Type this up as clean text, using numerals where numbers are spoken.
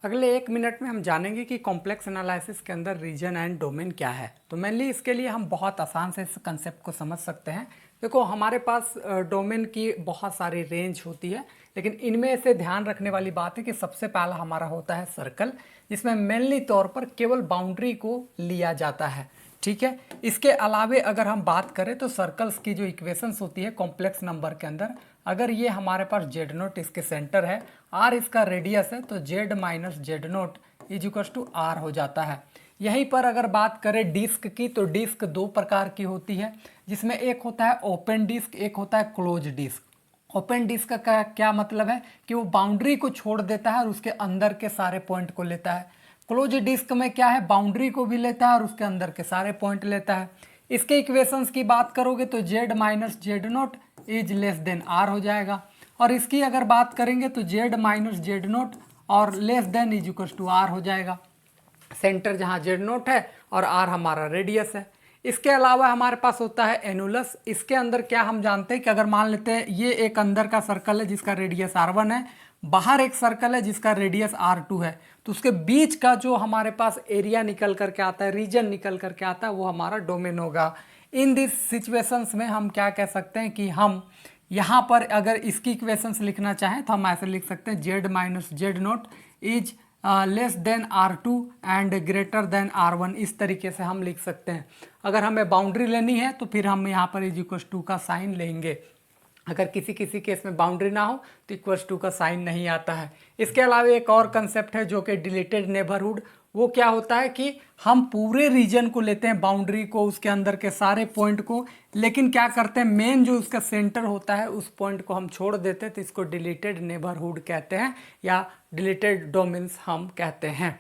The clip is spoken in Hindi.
अगले 1 मिनट में हम जानेंगे कि कॉम्प्लेक्स एनालिसिस के अंदर रीजन एंड डोमेन क्या है। तो मेनली इसके लिए हम बहुत आसान से इस कंसेप्ट को समझ सकते हैं। देखो, हमारे पास डोमेन की बहुत सारी रेंज होती है, लेकिन इनमें से ध्यान रखने वाली बात है कि सबसे पहला हमारा होता है सर्कल, जिसमें मेनली तौर पर केवल बाउंड्री को लिया जाता है। ठीक है, इसके अलावे अगर हम बात करें तो सर्कल्स की जो इक्वेशंस होती है कॉम्प्लेक्स नंबर के अंदर, अगर ये हमारे पास जेड नोट इसके सेंटर है, आर इसका रेडियस है, तो z minus z nought is equals to r हो जाता है। यहीं पर अगर बात करें डिस्क की, तो डिस्क दो प्रकार की होती है, जिसमें एक होता है ओपन डिस्क, एक होता है क्लोज डिस्क। ओपन डिस्क का क्या मतलब है कि वो बाउंड्री को छोड़ देता है और उसके अंदर के सारे पॉइंट को लेता है। क्लोज डिस्क में क्या है, बाउंड्री को भी लेता है और उसके अंदर के सारे पॉइंट लेता है। इसके इक्वेशंस की बात करोगे तो z minus z nought is less than r हो जाएगा, और इसकी अगर बात करेंगे तो जेड माइनस जेड नोट और less than is equal to r हो जाएगा। सेंटर जहाँ जेड नोट है और आर हमारा रेडियस है। इसके अलावा हमारे पास होता है एनुलस। इसके अंदर क्या हम जानते हैं कि अगर मान लेते हैं ये एक अंदर का सर्कल है जिसका रेडियस R1 है, बाहर एक सर्कल है जिसका रेडियस R2 है, तो उसके बीच का जो हमारे पास एरिया निकल करके आता है, रीजन निकल करके आता है, वो हमारा डोमेन होगा। इन दिस सिचुएशंस में हम क्या कह सकते हैं कि हम यहाँ पर अगर इसकी इक्वेशंस लिखना चाहें तो हम ऐसे लिख सकते हैं Z minus z nought is less then R2 and greater than R1। इस तरीके से हम लिख सकते हैं। अगर हमें बाउंड्री लेनी है तो फिर हम यहाँ पर इज इक्वल टू का साइन लेंगे। अगर किसी किसी केस में बाउंड्री ना हो तो इक्वल्स टू का साइन नहीं आता है। इसके अलावा एक और कंसेप्ट है जो कि डिलीटेड नेबरहुड। वो क्या होता है कि हम पूरे रीजन को लेते हैं, बाउंड्री को, उसके अंदर के सारे पॉइंट को, लेकिन क्या करते हैं, मेन जो उसका सेंटर होता है उस पॉइंट को हम छोड़ देते हैं, तो इसको डिलीटेड नेबरहुड कहते हैं या डिलीटेड डोमेन्स हम कहते हैं।